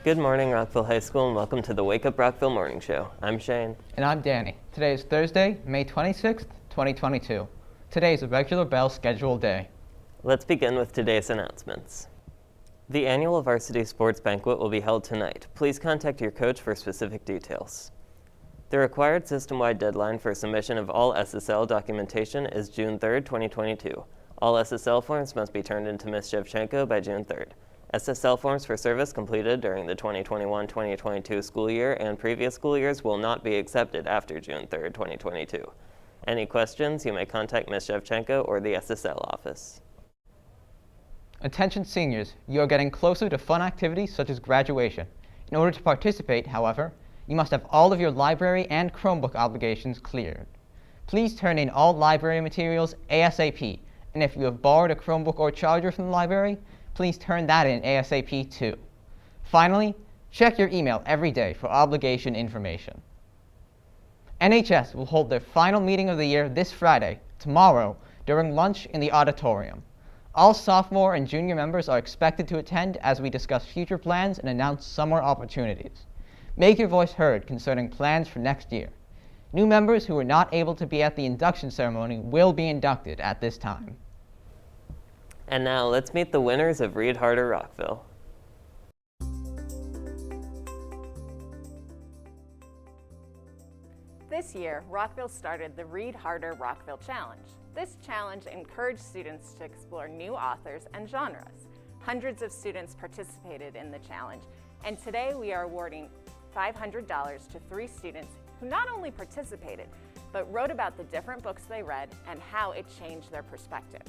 Good morning, Rockville High School, and welcome to the Wake Up Rockville Morning Show. I'm Shane. And I'm Danny. Today is Thursday, May 26th, 2022. Today is a regular bell scheduled day. Let's begin with today's announcements. The annual varsity sports banquet will be held tonight. Please contact your coach for specific details. The required system-wide deadline for submission of all SSL documentation is June 3rd, 2022. All SSL forms must be turned into Ms. Shevchenko by June 3rd. SSL forms for service completed during the 2021-2022 school year and previous school years will not be accepted after June 3rd, 2022. Any questions, you may contact Ms. Shevchenko or the SSL office. Attention seniors, you are getting closer to fun activities such as graduation. In order to participate, however, you must have all of your library and Chromebook obligations cleared. Please turn in all library materials ASAP, and if you have borrowed a Chromebook or charger from the library, please turn that in ASAP too. Finally, check your email every day for obligation information. NHS will hold their final meeting of the year this Friday, tomorrow, during lunch in the auditorium. All sophomore and junior members are expected to attend as we discuss future plans and announce summer opportunities. Make your voice heard concerning plans for next year. New members who were not able to be at the induction ceremony will be inducted at this time. And now let's meet the winners of Read Harder Rockville. This year, Rockville started the Read Harder Rockville Challenge. This challenge encouraged students to explore new authors and genres. Hundreds of students participated in the challenge, and today we are awarding $500 to 3 students who not only participated, but wrote about the different books they read and how it changed their perspective.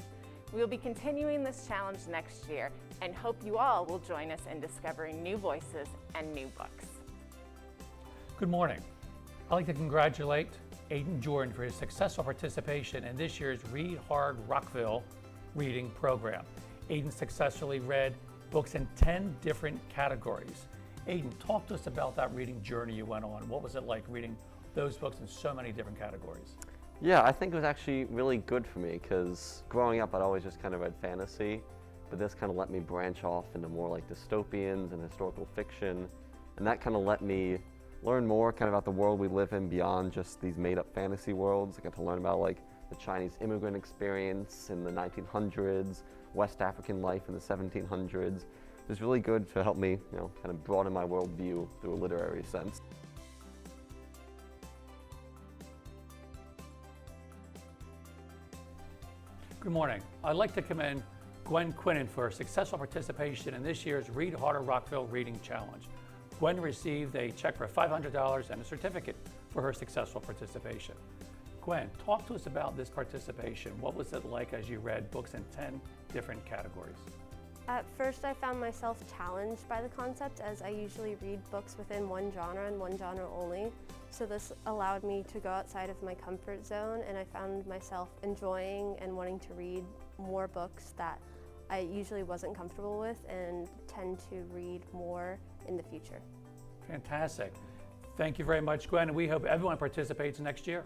We will be continuing this challenge next year and hope you all will join us in discovering new voices and new books. Good morning. I'd like to congratulate Aiden Jordan for his successful participation in this year's Read Hard Rockville reading program. Aiden successfully read books in 10 different categories. Aiden, talk to us about that reading journey you went on. What was it like reading those books in so many different categories? Yeah, I think it was actually really good for me because growing up I'd always just kind of read fantasy, but this kind of let me branch off into more like dystopians and historical fiction, and that kind of let me learn more kind of about the world we live in beyond just these made-up fantasy worlds. I got to learn about like the Chinese immigrant experience in the 1900s, West African life in the 1700s. It was really good to help me, kind of broaden my worldview through a literary sense. Good morning. I'd like to commend Gwen Quinnen for her successful participation in this year's Read Harder Rockville Reading Challenge. Gwen received a check for $500 and a certificate for her successful participation. Gwen, talk to us about this participation. What was it like as you read books in 10 different categories? At first I found myself challenged by the concept, as I usually read books within one genre and one genre only. So this allowed me to go outside of my comfort zone, and I found myself enjoying and wanting to read more books that I usually wasn't comfortable with and tend to read more in the future. Fantastic. Thank you very much, Gwen, and we hope everyone participates next year.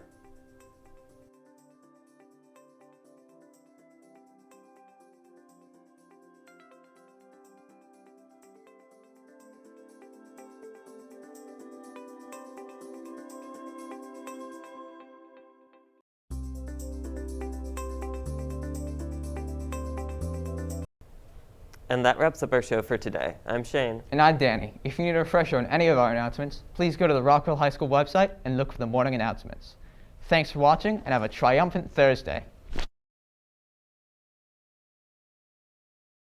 And that wraps up our show for today. I'm Shane. And I'm Danny. If you need a refresher on any of our announcements, please go to the Rockville High School website and look for the morning announcements. Thanks for watching and have a triumphant Thursday.